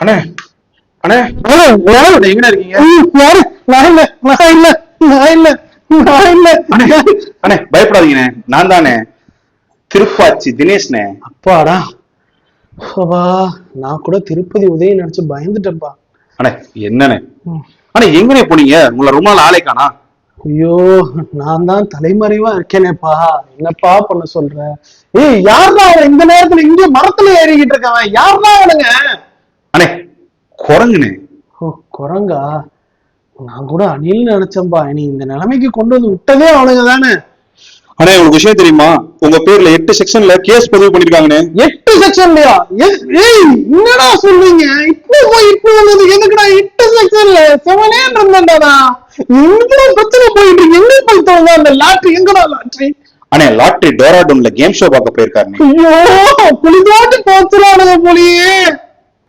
அண்ணே அண்ணே எங்க இருக்கீங்க? யாரு? நான் இல்ல, நான் இல்ல, நான் இல்ல, நான் இல்ல. அண்ணே அண்ணே பயப்படாதீங்கண்ணே, நான் தானே திருப்பாச்சி தினேஷ்ண்ணே. அப்பாடா, அப்பா, நான் கூட திருப்பதி உதயம் நினைச்சு பயந்துட்டேன்ப்பா. அண்ணே என்னண்ணே அண்ணே எங்கண்ணே போனீங்க? உங்களை ரொம்ப நாள் ஆளே காணா. ஐயோ, நான் தான் தலைமறைவா இருக்கேனேப்பா, என்னப்பா பண்ண சொல்ற? ஏய், யாருதான் அவன் இந்த நேரத்துல இங்க மரத்துல ஏறிக்கிட்டு இருக்கான்? யாருதான் அவனுங்க? அண்ணே குரங்குண்ணே. ஓ, குரங்கா? நான் கூட அணில் நினைச்சேன்பா. நீ இந்த நிலைமைக்கு கொண்டு வந்து விட்டதே அவனுங்க தானே? அண்ணே உங்களுக்கு விஷயம் தெரியுமா? உங்க பேர்ல 8 செக்ஷன்ல கேஸ் பதிவு பண்ணிருக்காங்கண்ணே. 8 செக்ஷன்லயா? ஏய், என்னடா சொல்றீங்க? இப்போ வந்தது எதுக்குடா 8 செக்ஷன்ல? செவனே இருந்தேன்டா. இவ்வளவு பிரச்சனை போயிட்டு இருக்கு. எங்க போய் தோணுதா அந்த லாட்ரி? எங்கடா லாட்ரி? அண்ணே லாட்ரி டோராடூன்ல கேம் ஷோ பார்க்க போயிருக்காருண்ணே. ஐயோ, புலிதோட்டு போச்சுறானுங்க போலியே.